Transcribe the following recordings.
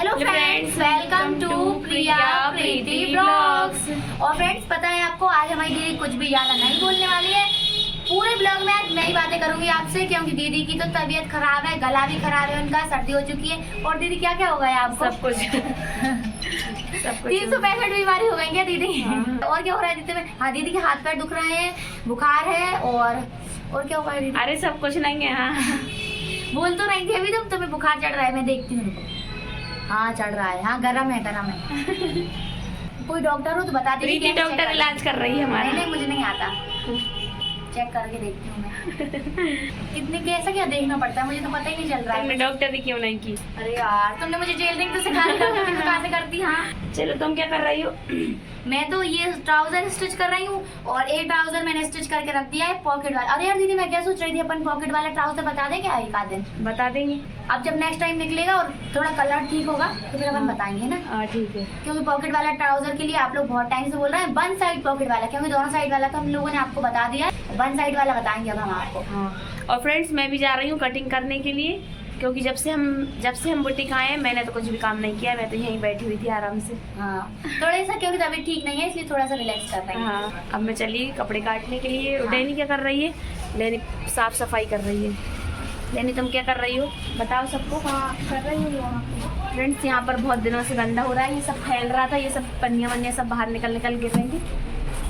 Hello friends, welcome to Priya Preeti blogs. और friends, पता है आपको, आज हमारी दीदी कुछ भी ज्यादा नहीं बोलने वाली है। पूरे ब्लॉग में आज मैं ही बातें करूंगी आपसे, क्योंकि दीदी की तो तबीयत खराब है, गला भी खराब है, उनका सर्दी हो चुकी है। और दीदी क्या क्या हो गया आपको? सब कुछ 365 बीमारी हो गई क्या दीदी? और क्या हो रहा है दीदी में? हाँ, दीदी के हाथ पैर दुख रहे हैं, बुखार है, और क्या हुआ है दीदी? अरे सब कुछ नहीं है। हाँ, बोल तो नहीं थी अभी तुम, तुम्हें बुखार चढ़ रहा है, मैं देखती हूँ। हाँ चढ़ रहा है, हाँ गरम है। कोई डॉक्टर हो तो बता दीजिए। प्रीति डॉक्टर इलाज कर रही है हमारा। नहीं, मुझे नहीं आता, चेक करके देखती हूँ मैं। कितने कैसा क्या देखना पड़ता है, मुझे तो पता ही नहीं चल रहा है। तुमने डॉक्टर क्यों नहीं की? अरे यार, तुमने मुझे जेल तो सिखा कैसे करती। हाँ चलो, तुम क्या कर रही हो? मैं तो ये ट्राउजर स्टिच कर रही हूँ, और एक ट्राउजर मैंने स्टिच करके रख दिया है पॉकेट वाला। अरे यार दीदी, मैं क्या सोच रही थी, अपन पॉकेट वाला ट्राउजर बता दें क्या एक आध दिन? बता देंगे। अब जब नेक्स्ट टाइम निकलेगा और थोड़ा कलर ठीक होगा तो फिर अपन बताएंगे ना। हाँ ठीक है। क्योंकि पॉकेट वाला ट्राउजर के लिए आप लोग बहुत टाइम से बोल रहे हैं वन साइड पॉकेट वाला, क्योंकि दोनों साइड वाला तो हम लोगों ने आपको बता दिया है, वन साइड वाला बताएंगे अब हम आपको। हाँ, और फ्रेंड्स मैं भी जा रही हूँ कटिंग करने के लिए, क्योंकि जब से हम बुटीक आए हैं मैंने तो कुछ भी काम नहीं किया। मैं तो यहीं बैठी हुई थी आराम से। हाँ, थोड़ा सा क्योंकि तबीयत ठीक नहीं है, इसलिए थोड़ा सा रिलैक्स कर रहे हैं। हाँ, अब मैं चली कपड़े काटने के लिए। डैनी क्या कर रही है? डैनी साफ सफाई कर रही है। डैनी तुम क्या कर रही हो, बताओ सबको। हाँ कर रही हूँ। फ्रेंड्स, यहाँ पर बहुत दिनों से गंदा हो रहा है, ये सब फैल रहा था, ये सब पन्नियाँ वन्नियाँ सब बाहर निकल गिर रही थी।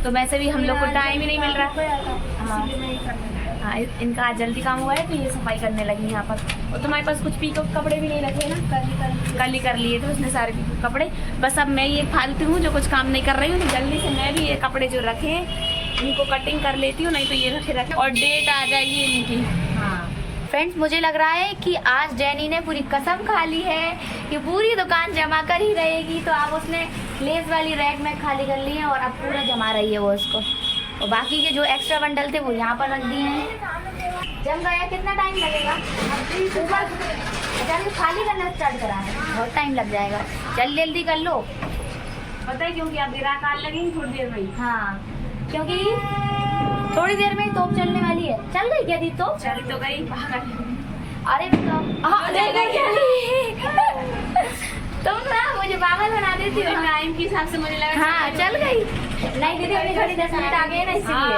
तो वैसे भी हम लोग को टाइम ही नहीं मिल रहा। हाँ, इनका आज जल्दी काम हुआ है तो ये सफाई करने लगी यहाँ पर। और तुम्हारे पास कुछ पीको कपड़े भी नहीं रखे ना? कल ही कर लिए थे उसने सारे पीको कपड़े। बस अब मैं ये फालतू हूँ जो कुछ काम नहीं कर रही हूँ, तो जल्दी से मैं भी ये कपड़े जो रखे हैं इनको कटिंग कर लेती हूँ, नहीं तो ये रखे और डेट आ जाएगी इनकी। हाँ फ्रेंड्स, मुझे लग रहा है कि आज डैनी ने पूरी कसम खा ली है कि पूरी दुकान जमा कर ही रहेगी। तो अब उसने लेस वाली रैक में खाली कर ली है और अब पूरा जमा रही है वो उसको। और बाकी के जो एक्स्ट्रा बंडल थे वो यहाँ पर रख दिए हैं। जम गया, कितना टाइम लगेगा? अच्छा, खाली करना स्टार्ट करा है, बहुत टाइम लग जाएगा, जल्दी जल्दी कर लो। पता है क्योंकि अब ग्राहक आने लगेंगे थोड़ी देर में। हाँ, क्योंकि थोड़ी देर में तोप चलने वाली है। चल गई क्या दी? तो चल तो गई। अरे तुम ना मुझे पागल बना देती हो। टाइम के हिसाब से मुझे लगा। हाँ चल गई। नहीं दीदी, अपनी घड़ी 10 मिनट आगे है ना,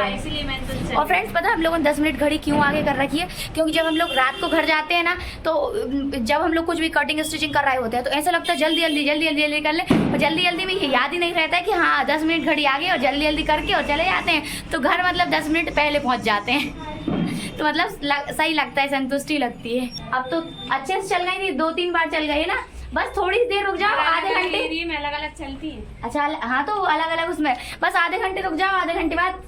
इसलिए मैं तो। और फ्रेंड्स, पता है हम लोगों ने 10 मिनट घड़ी क्यों आगे कर रखी है? क्योंकि जब हम लोग रात को घर जाते हैं ना, तो जब हम लोग कुछ भी कटिंग स्टिचिंग कर रहे होते हैं तो ऐसा लगता है जल्दी जल्दी कर ले, और जल्दी में ये याद ही नहीं रहता है कि हाँ 10 मिनट घड़ी आगे, और जल्दी करके और चले जाते हैं। तो घर मतलब 10 मिनट पहले पहुँच जाते हैं। तो मतलब सही लगता है, संतुष्टि लगती है। अब तो अच्छे से चल गई थी, 2-3 बार चल गई ना। बस थोड़ी देर रुक जाओ, आधे घंटे में अलग अलग चलती है। अच्छा हाँ, तो अलग अलग उसमें बस आधे घंटे रुक जाओ, आधे घंटे बाद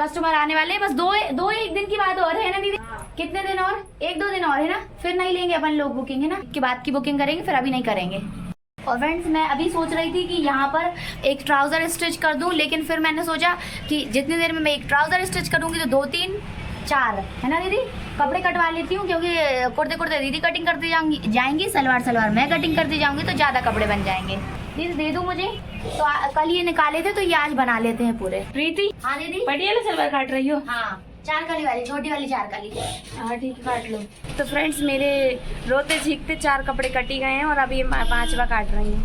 कस्टमर आने वाले हैं। बस दो एक दिन की बात और है ना दीदी? कितने दिन और? 1-2 दिन और है ना, फिर नहीं लेंगे अपन लोग बुकिंग, है ना? के बाद की बुकिंग करेंगे, फिर अभी नहीं करेंगे। और फ्रेंड्स, मैं अभी सोच रही थी कि यहाँ पर एक ट्राउजर स्टिच कर दूं, लेकिन फिर मैंने सोचा कि जितनी देर में मैं एक ट्राउजर स्टिच करूंगी तो 2-3-4 है ना दीदी, कपड़े कटवा लेती हूँ। क्योंकि कुर्ते दीदी कटिंग करती जाएंगी, सलवार मैं कटिंग करती जाऊंगी, तो ज़्यादा कपड़े बन जाएंगे। दीदी दे दो मुझे, तो कल ये निकाले थे तो ये आज बना लेते हैं पूरे। प्रीति, हाँ दीदी, पटियाला सलवार काट रही हो? हाँ 4 कली वाली, छोटी वाली 4 कली। हाँ ठीक है, काट लो। तो फ्रेंड्स, मेरे रोते झीकते 4 कपड़े कटी गए हैं और अभी ये 5वां काट रही हूँ।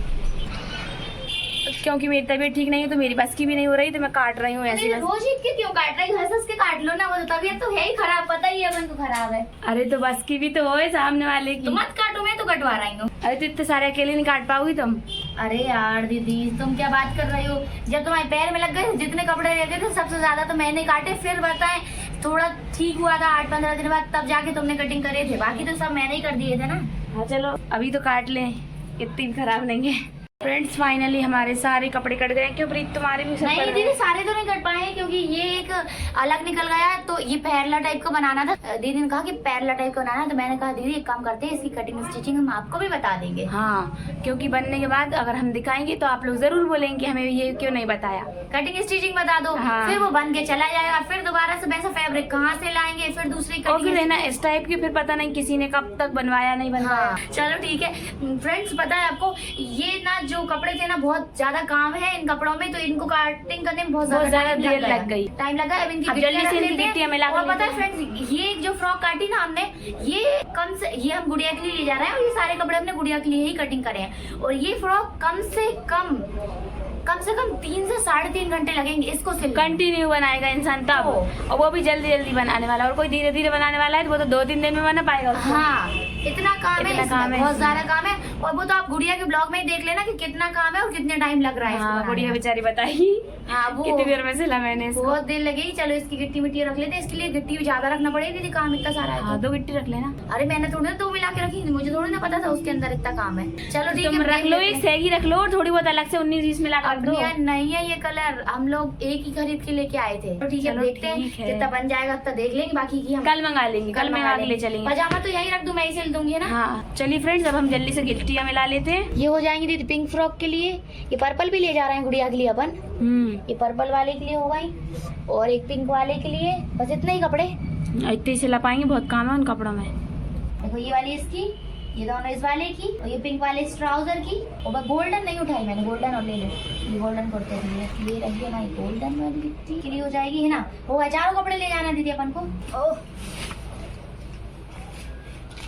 क्योंकि मेरी तबीयत ठीक नहीं है तो मेरी बस की भी नहीं हो रही, तो मैं काट रही हूँ ऐसे। रोज के क्यों काट रही? हंस के काट लो ना, वो तो तबीयत तो है ही खराब, पता ही है अपन को खराब है। अरे तो बस की भी तो हो सामने वाले की। तो मत काटो, मैं तो कटवा रही हूँ। अरे तो इतने सारे अकेले नहीं काट पाओगी तुम? अरे यार दीदी, तुम क्या बात कर रही हो? जब तुम्हारे पैर में लग गए, जितने कपड़े रहते थे सबसे ज्यादा तो मैंने काटे। फिर बताएं, थोड़ा ठीक हुआ था 8-15 दिन बाद, तब जाके तुमने कटिंग करे थे, बाकी तो सब मैंने ही कर दिए थे ना। हाँ चलो, अभी तो काट लें, इतनी खराब नहीं है। फ्रेंड्स, फाइनली हमारे सारे कपड़े कट गए। क्यों प्रीत, तुम्हारे भी सब? नहीं दीदी, सारे तो नहीं कट पाए, क्योंकि ये एक अलग निकल गया। तो ये पैरला टाइप का बनाना था। दीदी ने कहा कि पैरला टाइप का बनाना, तो मैंने कहा दीदी एक काम करते हैं, इसकी कटिंग स्टिचिंग हम आपको भी बता देंगे। हाँ, क्योंकि बनने के बाद अगर हम दिखाएंगे तो आप लोग जरूर बोलेंगे हमें ये क्यों नहीं बताया। कटिंग स्टिचिंग बता दो। हाँ। फिर वो बन के चला जाएगा, फिर दोबारा से वैसा फैब्रिक कहाँ से लाएंगे, फिर दूसरी और फिर है ना इस टाइप की, फिर पता नहीं किसी ने कब तक बनवाया नहीं बनवाया। हाँ, चलो ठीक है फ्रेंड्स, पता है आपको, ये ना जो कपड़े थे ना बहुत ज्यादा काम है इन कपड़ों में, तो इनको कटिंग करने में बहुत बहुत ज्यादा ज्यादा देर लग गई। टाइम लगा। अब इनकी अब जल्दी से इनकी गिट्टियां गिट्टियां मिला के और पता है लेते हैं। फ्रेंड्स, ये जो फ्रॉक काटी ना हमने, ये हम गुड़िया के लिए ले जा रहे हैं और ये सारे कपड़े हमने गुड़िया के लिए ही कटिंग करे हैं। और ये फ्रॉक कम से कम 3 से 3.5 घंटे लगेंगे इसको सिलने। कंटिन्यू बनाएगा इंसान तब, और वो भी जल्दी जल्दी बनाने वाला, और कोई धीरे धीरे बनाने वाला है तो वो तो 2-3 दिन में बना पाएगा उसको। हाँ, इतना काम है, इतना इसमें काम है बहुत इसमें। ज्यादा काम है। और वो तो आप गुड़िया के ब्लॉग में ही देख लेना कि कितना काम है और कितने टाइम लग रहा है इसको हाँ, बनाने गुड़िया में। बेचारी बताई हाँ, वो कितनी देर में सिला मैंने इसको। बहुत देर लगेगी। चलो इसकी गिट्टी मिट्टी रख लेते हैं, इसके लिए गिट्टी भी ज्यादा रखना पड़ेगी दीदी, काम इतना सारा है। हाँ, 2 गिट्टी रख लेना। अरे मैंने थोड़ी ना 2 मिला के रखी थी, मुझे थोड़ी ना पता था उसके अंदर इतना काम है। चलो ठीक तुम है, रख लो, एक सैगी रख लो और थोड़ी बहुत अलग से 19-20 मिला कर दो। अपनी यार नहीं है ये कलर, हम लोग एक ही खरीद के लेके आए थे। तो ठीक है, चलो देखते हैं ठीक है। जितना बन जाएगा उतना देख लेंगे, बाकी की हम कल मंगा लेंगे, कल मंगा के ले चलेंगे। पजामा तो यही रख दूं, मैं ही सिल दूंगी ना। हाँ चलिए फ्रेंड्स, अब हम जल्दी से गिट्टियाँ मिला लेते हैं। ये हो जाएंगी दीदी पिंक फ्रॉक के लिए। ये पर्पल भी ले जा रहे हैं गुड़िया के लिए अपन। ये पर्पल वाले के लिए हो गई और एक पिंक वाले के लिए। बस इतने ही कपड़े, इतने ही सिला पाएंगे, बहुत काम है उन कपड़ों में। देखो ये वाली इसकी, ये दोनों इस वाले की और ये पिंक वाले इस ट्राउजर की। और बस गोल्डन नहीं उठाई मैंने, गोल्डन और ले लो, ये गोल्डन कुर्ते के लिए ये रही है ना, ये गोल्डन वाली गिट्टी के लिए हो जाएगी, है ना। हो गए, 4 कपड़े ले जाना दीदी अपन को। ओह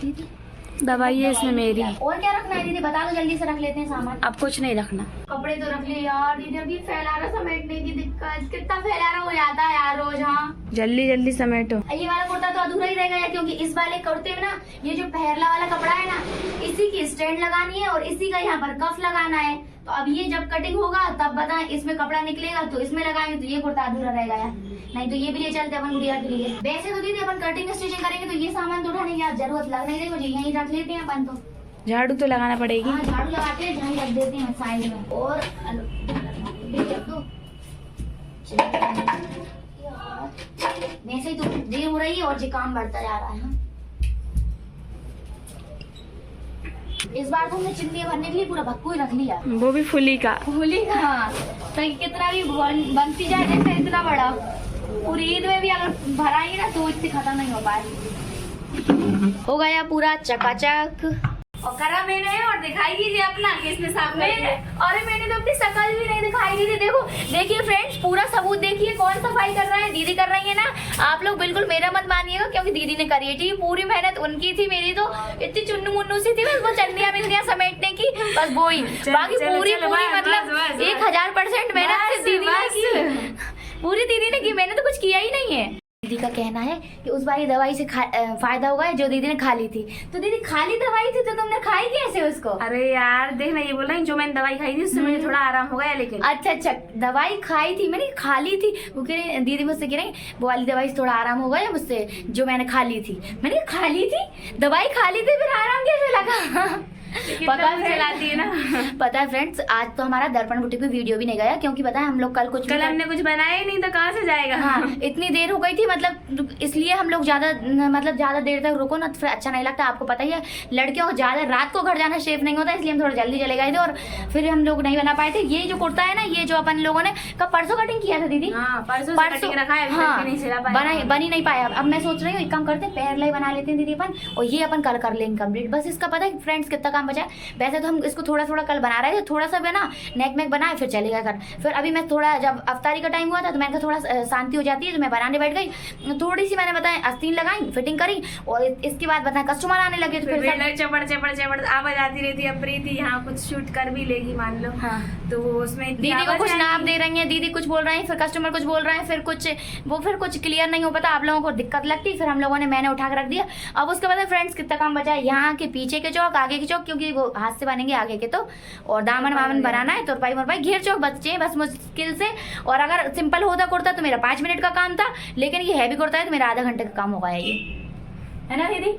दीदी दवाई है इसमें मेरी। और क्या रखना है दीदी, बता दो, जल्दी से रख लेते हैं सामान। अब कुछ नहीं रखना। कपड़े तो रख लिए यार दीदी, अभी फैलाना समेटने की दिक्कत, कितना फैलाना हो जाता है यार रोज। हाँ, जल्दी जल्दी समेटो। ये वाला कुर्ता तो अधूरा ही रहेगा यार, क्योंकि इस वाले कुर्ते में ना ये जो पहला वाला कपड़ा है ना, इसी की स्टैंड लगानी है और इसी का यहाँ पर कफ लगाना है। तो अब ये जब कटिंग होगा तब बताएं, इसमें कपड़ा निकलेगा तो इसमें लगाएंगे, तो ये कुर्ता अधूरा रहेगा यार। नहीं तो ये भी ले चलते अपन गुड़िया के लिए। वैसे तो दीदी अपन कटिंग स्टिचिंग करेंगे तो ये सामान तो उठाने की जरूरत लग नहीं रही मुझे, यहीं रख लेते हैं अपन। तो झाड़ू तो लगाना पड़ेगी। हाँ, झाड़ू लगाते हैं, जहाँ रख देते हैं साइड में। और वैसे ही तो देर हो रही है और जी काम बढ़ता जा रहा है। हाँ? इस बार तो हमने चिमनी भरने के लिए पूरा भक्कू ही रख लिया, वो भी फुली का। फूली का। तो कितना भी बनती जाए जैसे इतना बड़ा, पूरी ईद में भी अगर भराएंगे ना तो इतनी खत्म नहीं हो पाए। हो गया पूरा चकाचक। और करा मैंने, और दिखाई दीजिए अपना किसने साफ कर दिया। अरे मैंने तो अपनी शकल भी नहीं दिखाई दी थी। देखो देखिए फ्रेंड्स, पूरा सबूत देखिए कौन सफाई कर रहा है, दीदी कर रही है ना। आप लोग बिल्कुल मेरा मत मानिएगा, क्योंकि दीदी ने करी थी, पूरी मेहनत उनकी थी। मेरी तो इतनी चुन्नू मुन्नू सी थी, बस वो चंदिया बिंदिया समेटने की, बस वो ही। बाकी पूरी मतलब 1000% मेहनत सिर्फ दीदी ने की, पूरी दीदी ने की, मैंने तो कुछ किया ही नहीं है। दीदी का कहना है कि उस वाली दवाई से फायदा होगा जो दीदी ने खा ली थी। तो दीदी खाली दवाई थी तो तुमने खाई कैसे उसको? अरे यार देख ना, ये बोल रही जो मैंने दवाई खाई थी उससे मुझे थोड़ा आराम हो गया। लेकिन अच्छा, दवाई खाई थी, मैंने खा ली थी। वो कह रही दीदी मुझसे कह रही वो वाली दवाई से थोड़ा आराम हो गया मुझसे, जो मैंने खा ली थी। मैंने खा ली थी, दवाई खा ली थी, फिर आराम कैसे लगा? पता चलाती है ना। पता है फ्रेंड्स, आज तो हमारा दर्पण बुटीक पे वीडियो भी नहीं गया, क्योंकि पता है हम लोग कल हमने कुछ बनाया ही नहीं, तो कहाँ से जाएगा। हाँ, इतनी देर हो गई थी, मतलब इसलिए हम लोग ज्यादा देर तक रुको ना तो फिर अच्छा नहीं लगता। आपको पता ही है लड़कियों को ज्यादा रात को घर जाना सेफ नहीं होता, इसलिए हम थोड़ा जल्दी चले गए थे और फिर हम लोग नहीं बना पाए थे। ये जो कुर्ता है ना, ये जो अपन लोगों ने कब परसों कटिंग किया था दीदी। हाँ, परसों रखा है, हाँ, नहीं सिला पाया, बनी नहीं पाया। अब मैं सोच रही हूँ एक काम करते हैं, पैरलाई बना लेते हैं दीदी अपन, और ये अपन कल कर लेंगे कंप्लीट। बस इसका पता है फ्रेंड्स कितना काम बचा है। वैसे तो हम इसको थोड़ा थोड़ा कल बना रहे थे, थोड़ा सा भी ना नेक में बनाए फिर चलेगा कर। फिर अभी मैं थोड़ा, जब अफ्तारी का टाइम हुआ था तो मैंने कहा थोड़ा शांति हो जाती है, तो मैं बनाने बैठ गई। थोड़ी सी मैंने बताया आस्तीन लगाई, फिटिंग करी, और इसके बाद बताया कस्टमर आने लगे तो फिर चपड़ आवाज आती रहती है। प्रीति यहाँ कुछ शूट कर भी लेगी मान लो। हाँ, तो उसमें दीदी को कुछ नाप दे रही है, दीदी कुछ बोल रहे हैं, फिर कस्टमर कुछ बोल रहे हैं, फिर कुछ क्लियर नहीं हो पाता, आप लोगों को दिक्कत लगती। फिर हम लोगों ने मैंने उठा के रख दिया। अब उसके बाद फ्रेंड्स कितना काम बचा है, यहाँ के पीछे के चौक, आगे के चौक, क्योंकि वो हाथ से बनेंगे आगे के तो, और दामन वामन बनाना है, तो रुपये घेर चौक बच्चे बस मुश्किल से। और अगर सिंपल होता कुर्ता तो मेरा 5 मिनट का काम था, लेकिन ये हैवी कुर्ता है तो मेरा आधा घंटे का काम होगा ये, है ना दीदी?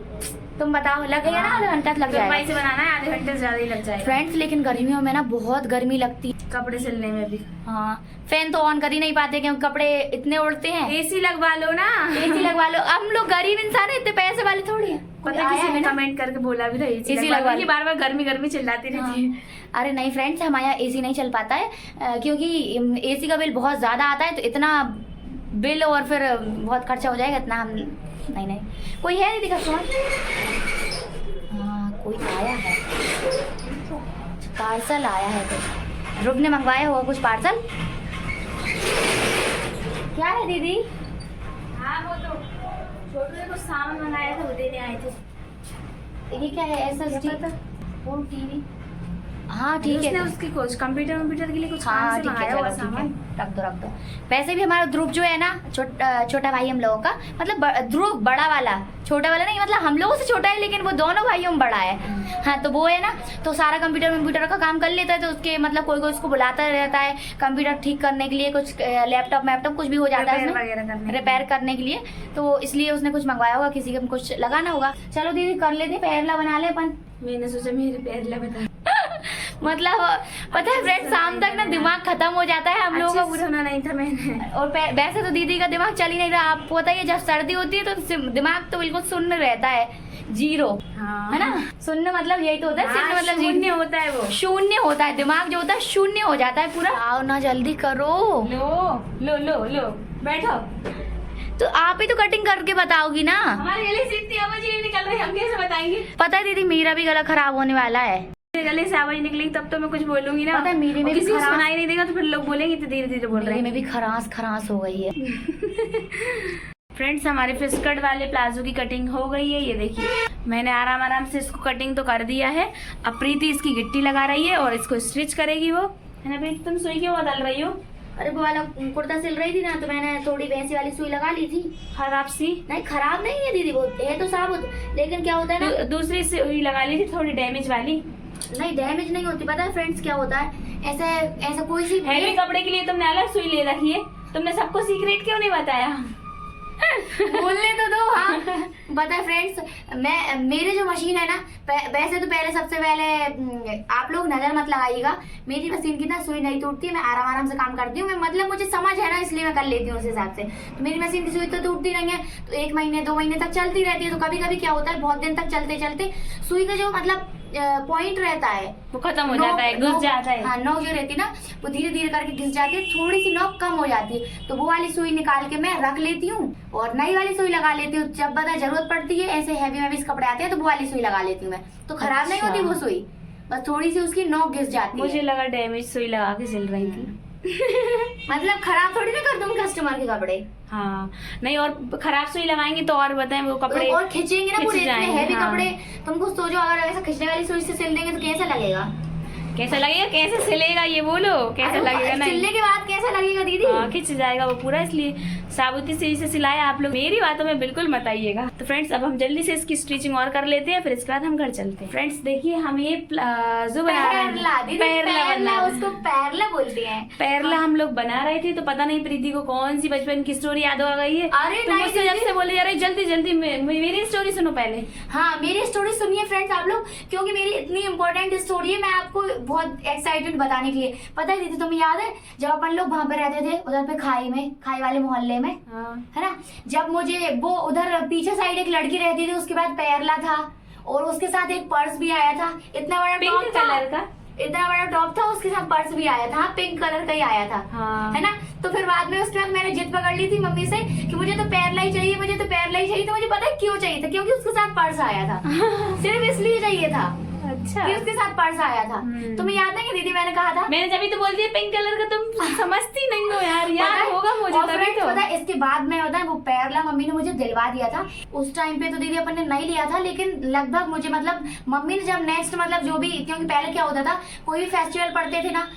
तुम बताओ, लगेगा ना? आधा घंटा लग जाएगा। से बनाना है, आधे घंटे से ज्यादा ही लग जाएगा फ्रेंड्स। लेकिन गर्मियों में ना बहुत गर्मी लगती है, कपड़े सिलने में भी। हाँ, फैन तो ऑन कर ही नहीं पाते क्योंकि कपड़े इतने उड़ते हैं। एसी लगवा लो ना। एसी लगवा लो, हम लोग गरीब इंसान है, इतने पैसे वाले थोड़ी है। पता है किसी ने कमेंट करके बोला भी था एसी लगवा लो, बार बार गर्मी चिल्लाती रहती है। अरे नहीं फ्रेंड्स, हमारे यहाँ एसी नहीं चल पाता है, क्योंकि एसी का बिल बहुत ज्यादा आता है, तो इतना बिल और फिर बहुत खर्चा हो जाएगा, इतना हम नहीं। कोई है दीदी कस्टमर? हाँ, कोई आया है, पार्सल आया है कुछ, ध्रुव ने मंगवाया होगा कुछ पार्सल। क्या है दीदी? हाँ वो तो छोटू ने कुछ सामान मंगाया था, वो देने आए थे। ये क्या है? SSD वो टीवी। हाँ ठीक है, उसकी कुछ कंप्यूटर के लिए कुछ काम हाँ से ठीक है, मंगाया हुआ चलो ठीक है, सामान। रख दो। वैसे भी हमारा ध्रुव जो है ना, छोटा भाई हम लोगों का, मतलब ध्रुव बड़ा वाला, छोटा वाला नहीं, मतलब हम लोगों से छोटा है लेकिन वो दोनों भाइयों में बड़ा है। हाँ तो वो है ना, तो सारा कंप्यूटर का काम कर लेता है, तो उसके मतलब कोई उसको बुलाता रहता है कंप्यूटर ठीक करने के लिए, कुछ लैपटॉप कुछ भी हो जाता है रिपेयर करने के लिए, तो इसलिए उसने कुछ मंगवाया होगा, किसी को कुछ लगाना होगा। चलो दीदी कर लेते, पैरला बना ले अपन। मैंने सोचा मेरे पैरला बता मतलब पता है फ्रेंड, शाम तक ना दिमाग खत्म हो जाता है हम लोगों का। सुना नहीं था मैंने। और वैसे तो दीदी का दिमाग चल ही नहीं रहा, आपको पता है जब सर्दी होती है तो दिमाग तो बिल्कुल शून्य रहता है, जीरो। हाँ। है ना, शून्य मतलब यही तो होता है, शून्य मतलब शून्य होता है, वो शून्य होता है, दिमाग जो होता है शून्य हो जाता है पूरा। आओ ना जल्दी करो। लो बैठो। तो आप ही तो कटिंग करके बताओगी ना। हमारे गले से इतनी आवाज ही नहीं निकल रही, हम कैसे बताएंगे? पता है दीदी, मेरा भी गला खराब होने वाला है। मेरे गले से आवाज निकली तब तो मैं कुछ बोलूंगी ना। पता है मेरे में भी किसी को खराश, सुनाई नहीं देगा तो फिर लोग बोलेंगे तो धीरे धीरे बोल रहे मेरे हैं। में भी खराश हो गई है। फ्रेंड्स हमारे फिस्कट वाले प्लाजो की कटिंग हो गई है, ये देखिए मैंने आराम से इसको कटिंग तो कर दिया है। अब प्रीति इसकी गिट्टी लगा रही है और इसको स्टिच करेगी वो, है ना प्रीति? तुम सुई क्यों बदल रही हो? अरे वो वाला कुर्ता सिल रही थी ना, तो मैंने थोड़ी वैसी वाली सुई लगा ली थी। खराब सी? नहीं खराब नहीं है दीदी, वो है तो साबुत, लेकिन क्या होता है ना, दूसरी सुई लगा ली थी थोड़ी डैमेज वाली। नहीं डैमेज नहीं होती। पता है फ्रेंड्स क्या होता है, ऐसा कोई सी हैवी कपड़े के लिए तुमने अलग सुई ले रखी है, तुमने सबको सीक्रेट क्यों नहीं बताया? बोलने तो दो। हाँ पता है फ्रेंड्स, मेरे जो मशीन है ना, वैसे तो पहले सबसे पहले आप लोग नजर मत लगाइएगा, मेरी मशीन की ना सुई नहीं टूटती है, मैं आराम से काम करती हूँ। मैं मतलब मुझे समझ है ना, इसलिए मैं कर लेती हूँ उस हिसाब से। तो मेरी मशीन की सुई तो टूटती नहीं है, तो 1 महीने 2 महीने तक चलती रहती है। तो कभी कभी क्या होता है, बहुत दिन तक चलते सुई का जो मतलब पॉइंट रहता है वो खत्म हो जाता है, घुस जाता है। हाँ नोक जो रहती है ना, वो धीरे धीरे करके घिस जाती है, थोड़ी सी नोक कम हो जाती है, तो वो वाली सुई निकाल के मैं रख लेती हूँ और नई वाली सुई लगा लेती हूँ। जब पता जरूरत पड़ती है, ऐसे हैवी कपड़े आते हैं, तो वो वाली सुई लगा लेती हूँ मैं, तो खराब नहीं होती वो सुई, बस थोड़ी सी उसकी नोक घिस जाती है। मुझे लगा डैमेज सुई लगा के सिल रही थी। मतलब खराब थोड़ी ना कर दूँ कस्टमर के कपड़े। हाँ नहीं, और खराब सुई लगाएंगे तो और बताएं वो कपड़े और खिंचेंगे ना पूरे, इतने हैवी हाँ। कपड़े। तुमको सोचो अगर ऐसा खिंचने वाली सुई से सिल देंगे तो कैसा लगेगा? कैसा लगेगा, कैसे सिलेगा ये बोलो, कैसा लगेगा? नहीं सिलने के बाद कैसा लगेगा दीदी? हाँ खिंच जाएगा वो पूरा, इसलिए साबुती से इसे सिलाया। आप लोग मेरी बातों में बिल्कुल मत आइएगा। तो फ्रेंड्स अब हम जल्दी से इसकी स्टिचिंग और कर लेते हैं, फिर इसके बाद हम घर चलते हैं। फ्रेंड्स देखिए हम ये प्लाजो बना रहे हैं, पैरला उसको पैरला बोलते हैं। पैरला हम लोग बना रहे थे, तो पता नहीं प्रीति को कौन सी बचपन की स्टोरी याद आ गई है। अरे तो मुझसे जब से बोले जा रही जल्दी मेरी स्टोरी सुनो पहले। हाँ मेरी स्टोरी सुनिए फ्रेंड्स आप लोग, क्योंकि मेरी इतनी इम्पोर्टेंट स्टोरी है, मैं आपको बहुत एक्साइटेड बताने के लिए। पता है दीदी तुम्हें याद है जब अपन लोग वहाँ पे रहते थे उधर पे खाई वाले मोहल्ले में, है ना, जब मुझे वो उधर पीछे साइड एक लड़की रहती थी, उसके बाद पैरला था और उसके साथ एक पर्स भी आया था, इतना बड़ा पिंक कलर का, इतना बड़ा टॉप था, उसके साथ पर्स भी आया था, पिंक कलर का ही आया था। हाँ। है ना, तो फिर बाद में उसके बाद मैंने जिद पकड़ ली थी मम्मी से कि मुझे तो पैरला ही चाहिए, मुझे तो पैरला ही चाहिए। तो मुझे पता है क्यों चाहिए था, क्योंकि उसके साथ पर्स आया था। सिर्फ इसलिए चाहिए था। अच्छा कि उसके साथ पर्स आया था। तुम्हें याद नहीं दीदी मैंने कहा था? मैंने जब ही तो बोल दिया पिंक कलर का, तुम समझती नहीं हो यार, याद होगा मुझे और तभी तो। पता है इसके बाद में होता है वो पैरला मम्मी ने मुझे दिलवा दिया था। उस टाइम पे तो दीदी अपन ने नहीं लिया था, लेकिन लगभग मुझे मतलब मम्मी ने जब नेक्स्ट मतलब जो भी, क्योंकि पहले क्या होता था कोई भी फेस्टिवल पड़ते थे ना,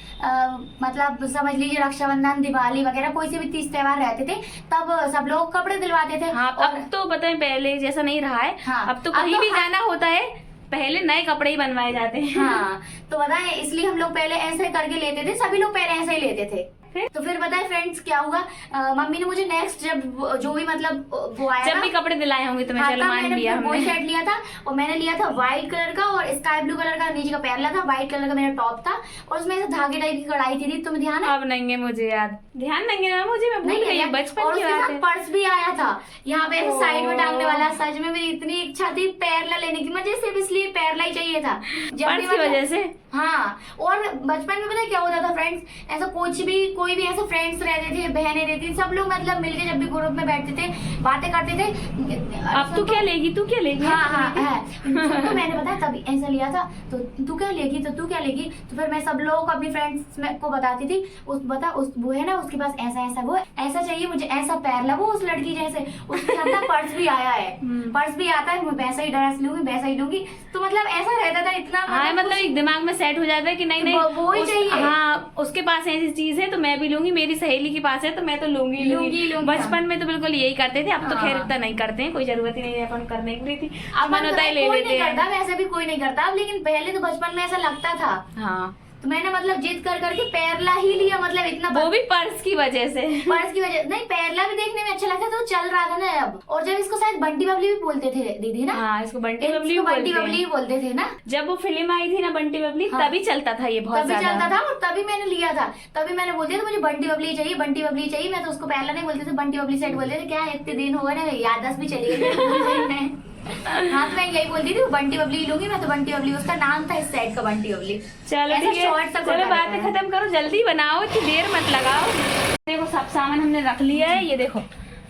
मतलब समझ लीजिए रक्षाबंधन, दिवाली वगैरह कोई से भी 30 त्योहार रहते थे, तब सब लोग कपड़े दिलवाते थे। हाँ अब तो पता है पहले जैसा नहीं रहा है। हाँ, अब तो कहीं भी जाना होता है पहले नए कपड़े ही बनवाए जाते हैं। हाँ तो बताए, इसलिए हम लोग पहले ऐसे करके लेते थे, सभी लोग पहले ऐसे ही लेते थे। तो फिर बताए फ्रेंड्स क्या हुआ, मम्मी ने मुझे नेक्स्ट जब जो भी मतलब वो आया जब भी कपड़े दिलाए होंगे तो मैं चलो मान लिया वो शर्ट लिया था, और मैंने लिया था व्हाइट कलर का और स्काई ब्लू कलर का नीचे का पैरला था, व्हाइट कलर का मेरा टॉप था, और उसमें ऐसे धागे टाइप की कढ़ाई थी। तुम्हें ध्यान है? अब नहीं है मुझे याद, ध्यान नहीं है मुझे, मैं भूल गई, बचपन और की उसके बात साथ है। पर्स भी आया था यहाँ पे ऐसे साइड में टांगने वाला। सच में मेरी इतनी इच्छा थी पैरला लेने की, मुझे सिर्फ इसलिए पैरला ही चाहिए था पर्स की वजह से। हाँ, और बचपन में पता है क्या होता था फ्रेंड्स, ऐसा कुछ भी कोई भी ऐसे फ्रेंड्स रहते थे, बहनें रहती थी, सब लोग मतलब मिलके जब भी ग्रुप में बैठते थे, बातें करते थे। अब तू क्या लेगी, तू क्या लेगी? हाँ है। तो मैंने बताया तभी ऐसा लिया था, तो तू क्या लेगी, तो तू क्या लेगी, तो फिर मैं सब लोगों को अपनी फ्रेंड्स को बताती थी, वो है ना उसके पास ऐसा ऐसा, वो ऐसा चाहिए मुझे, ऐसा पैर लगो उस लड़की जैसे, उसके अंदर पर्स भी आया है, पर्स भी आता है, मैं वैसा ही ड्रेस लूंगी, वैसा ही लूंगी। तो मतलब ऐसा रहता था इतना, हाँ मतलब एक दिमाग में सेट हो जाता है कि नहीं वो ही चाहिए। हाँ उसके पास ऐसी चीज है तो मैं भी लूंगी, मेरी सहेली के पास है तो मैं तो लूंगी। बचपन में तो बिल्कुल यही करते थे, अब तो खैर इतना नहीं करते हैं, कोई जरूरत ही नहीं है अपन करने की थी, अब मन होता है ले कोई लेते नहीं हैं। करता, वैसे भी कोई नहीं करता अब, लेकिन पहले तो बचपन में ऐसा लगता था। हाँ तो मैंने मतलब जिद कर करके पैरला ही लिया, मतलब इतना वो भी पर्स की वजह से। पर्स की वजह नहीं, पैरला भी देखने में अच्छा लगता था, तो चल रहा था ना अब। और जब इसको शायद बंटी बबली भी बोलते थे दीदी ना। हाँ इसको बंटी बबली ही बोलते थे ना। जब वो फिल्म आई थी ना बंटी बबली, तभी चलता था ये बहुत तभी चलता था, और तभी मैंने लिया था, तभी मैंने बोल दिया था मुझे बंटी बबली चाहिए, बंटी बबली चाहिए। मैं तो उसको पैरला नहीं बोलते थे, बंटी बबली सेट बोलते थे। क्या इतने दिन हो गए ना, याददाश्त भी चली गई। हाँ तो मैं यही बोलती थी बंटी बबली लूंगी मैं, तो बंटी बबली उसका नाम था इस सेट का, बंटी बबली। चलो ठीक है, चलो बातें खत्म करो, जल्दी बनाओ, इतनी देर मत लगाओ। देखो सब सामान हमने रख लिया है, ये देखो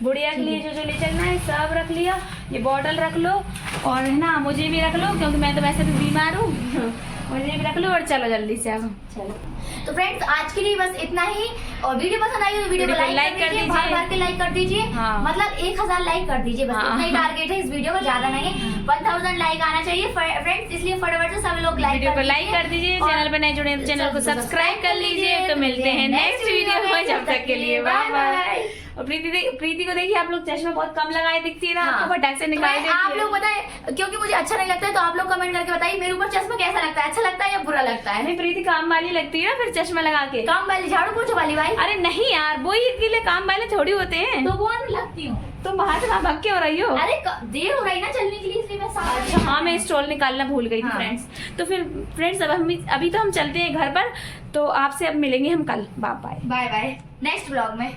गुड़िया के लिए जो ले चलना है सब रख लिया, ये बॉटल रख लो, और है ना मुझे भी रख लो क्योंकि मैं तो वैसे भी बीमार हूँ, मुझे भी रख लो, और चलो जल्दी से अब। चलो तो फ्रेंड्स आज के लिए बस इतना ही, और वीडियो पसंद आई तो वीडियो को लाइक कर दीजिए, भर के लाइक कर दीजिए। हाँ। मतलब 1000 लाइक कर दीजिए बस, इतना ही टारगेट है इस वीडियो का, ज्यादा नहीं है। 1000 लाइक आना चाहिए फ्रेंड्स, इसलिए फटाफट से सब लोग वीडियो को लाइक कर दीजिए, चैनल पर नए जुड़े तो चैनल को सब्सक्राइब कर लीजिए। तो मिलते हैं नेक्स्ट वीडियो में, जब तक के लिए बाय बाय। और प्रीति को देखिए, आप लोग चश्मा बहुत कम लगाए दिखती है ना, आपको फटाक से निकाल देती है। आप लोग बताएं, क्योंकि मुझे अच्छा नहीं लगता है, तो आप लोग कमेंट करके बताइए मेरे ऊपर चश्मा कैसा लगता है, अच्छा लगता है या बुरा लगता है। नहीं प्रीति काम वाली लगती है ना फिर चश्मा लगा के। काम वाली, झाड़ू पोछा वाली भाई। अरे नहीं यार, वो ही के लिए काम वाले थोड़ी होते हैं। तो वो लगती हूँ। तुम बाहर से भाग के हो रही हो? अरे देर हो रही ना चलने के लिए, इसलिए मैं अच्छा हाँ, मैं स्टॉल निकालना भूल गई थी फ्रेंड्स। तो फिर फ्रेंड्स अब अभी तो हम चलते हैं घर पर, तो आपसे अब मिलेंगे हम कल। Bye bye. Bye bye next blog में।